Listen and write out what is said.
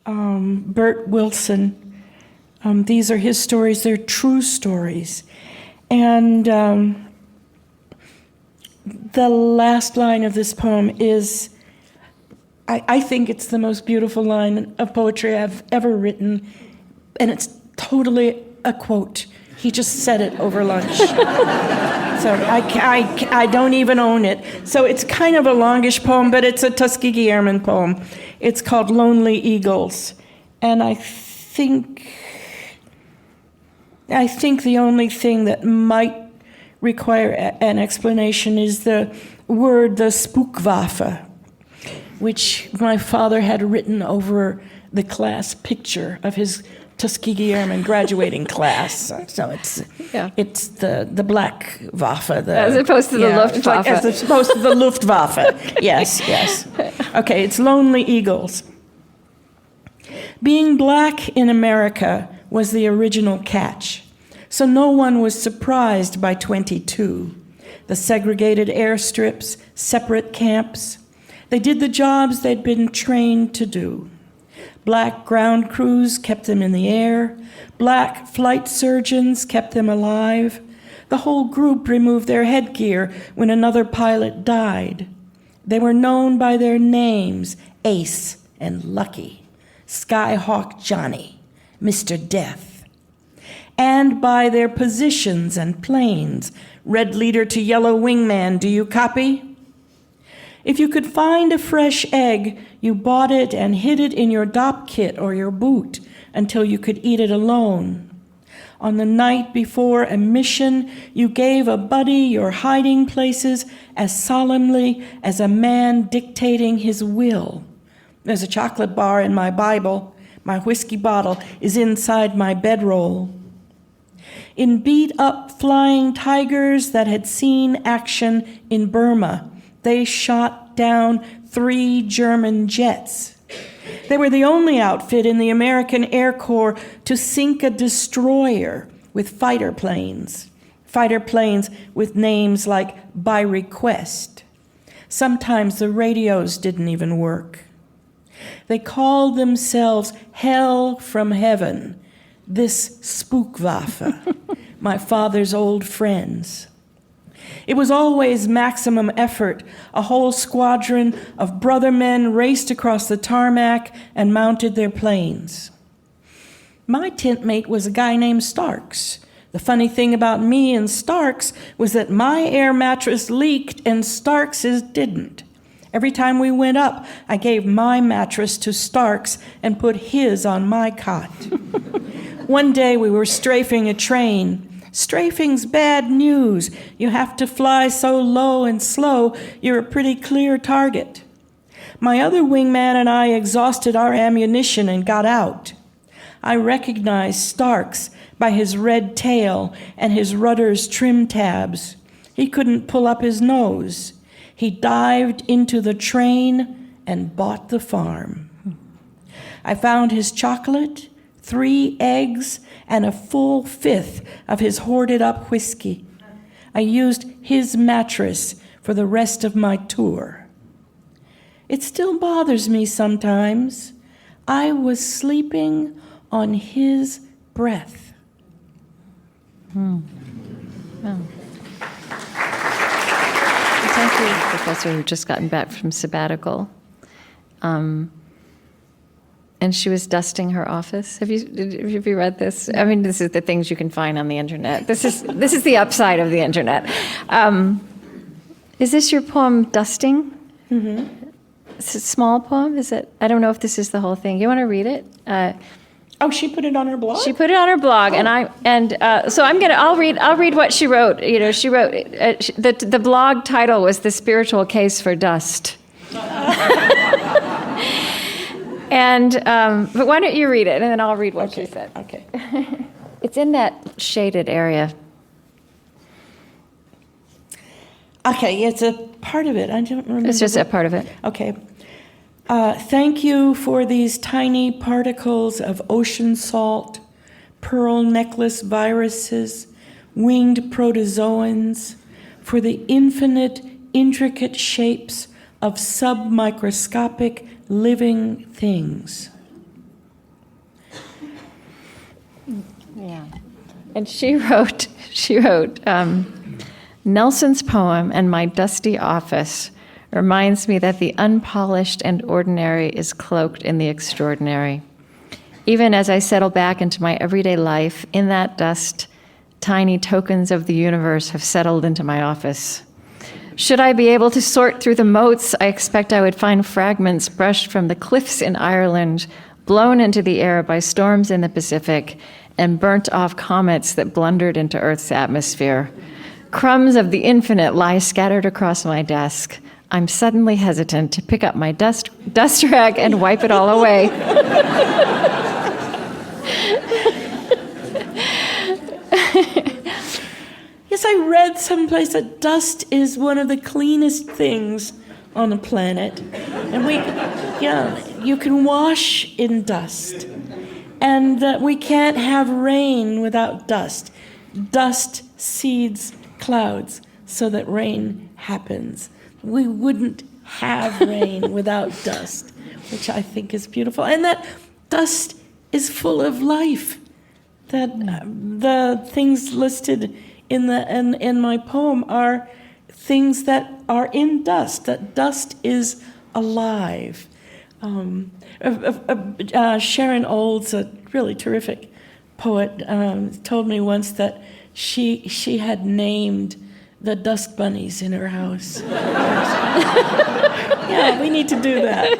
Bert Wilson. These are his stories. They're true stories. And the last line of this poem is, I think it's the most beautiful line of poetry I've ever written, and it's totally a quote. He just said it over lunch. So I don't even own it. So it's kind of a longish poem, but it's a Tuskegee Airmen poem. It's called Lonely Eagles. And I think the only thing that might require an explanation is the word, the Spookwaffe, which my father had written over the class picture of his Tuskegee Airmen graduating class. So it's the black Waffe. As opposed to the Luftwaffe. As opposed to the Luftwaffe. Yes. Okay, it's Lonely Eagles. Being black in America was the original catch, so no one was surprised by 22. The segregated airstrips, separate camps. They did the jobs they'd been trained to do. Black ground crews kept them in the air. Black flight surgeons kept them alive. The whole group removed their headgear when another pilot died. They were known by their names, Ace and Lucky, Skyhawk Johnny, Mr. Death, and by their positions and planes, red leader to yellow wingman, do you copy? If you could find a fresh egg, you bought it and hid it in your dop kit or your boot until you could eat it alone. On the night before a mission, you gave a buddy your hiding places as solemnly as a man dictating his will. There's a chocolate bar in my Bible. My whiskey bottle is inside my bedroll. In beat-up flying tigers that had seen action in Burma, they shot down 3 German jets. They were the only outfit in the American Air Corps to sink a destroyer with fighter planes with names like By Request. Sometimes the radios didn't even work. They called themselves Hell from Heaven, this Spookwaffe, my father's old friends. It was always maximum effort. A whole squadron of brother men raced across the tarmac and mounted their planes. My tent mate was a guy named Starks. The funny thing about me and Starks was that my air mattress leaked and Starks's didn't. Every time we went up, I gave my mattress to Starks and put his on my cot. One day we were strafing a train. Strafing's bad news. You have to fly so low and slow, you're a pretty clear target. My other wingman and I exhausted our ammunition and got out. I recognized Starks by his red tail and his rudder's trim tabs. He couldn't pull up his nose. He dived into the train and bought the farm. I found his chocolate, 3 eggs, and a full 5th of his hoarded-up whiskey. I used his mattress for the rest of my tour. It still bothers me sometimes. I was sleeping on his breath. Oh. Thank you, Professor, who've just gotten back from sabbatical. And she was dusting her office. Have you read this? I mean, this is the things you can find on the internet. This is the upside of the internet. Is this your poem, Dusting? Mm-hmm. It's a small poem, is it? I don't know if this is the whole thing. You want to read it? She put it on her blog? She put it on her blog, so I'll read what she wrote. You know, she wrote the blog title was "The Spiritual Case for Dust." But why don't you read it, and then I'll read what she said. Okay. It's in that shaded area. Okay, it's a part of it. I don't remember. It's just a part of it. Okay. Thank you for these tiny particles of ocean salt, pearl necklace viruses, winged protozoans, for the infinite, intricate shapes of submicroscopic living things. Yeah. And she wrote, Nelson's poem and my dusty office reminds me that the unpolished and ordinary is cloaked in the extraordinary. Even as I settle back into my everyday life, in that dust, tiny tokens of the universe have settled into my office. Should I be able to sort through the motes, I expect I would find fragments brushed from the cliffs in Ireland, blown into the air by storms in the Pacific, and burnt off comets that blundered into Earth's atmosphere. Crumbs of the infinite lie scattered across my desk. I'm suddenly hesitant to pick up my dust rag and wipe it all away. Yes, I read someplace that dust is one of the cleanest things on the planet. And you can wash in dust. And that we can't have rain without dust. Dust seeds clouds so that rain happens. We wouldn't have rain without dust, which I think is beautiful. And that dust is full of life. That the things listed in my poem are things that are in dust, that dust is alive. Sharon Olds, a really terrific poet, told me once that she had named the dust bunnies in her house. Yeah, we need to do that.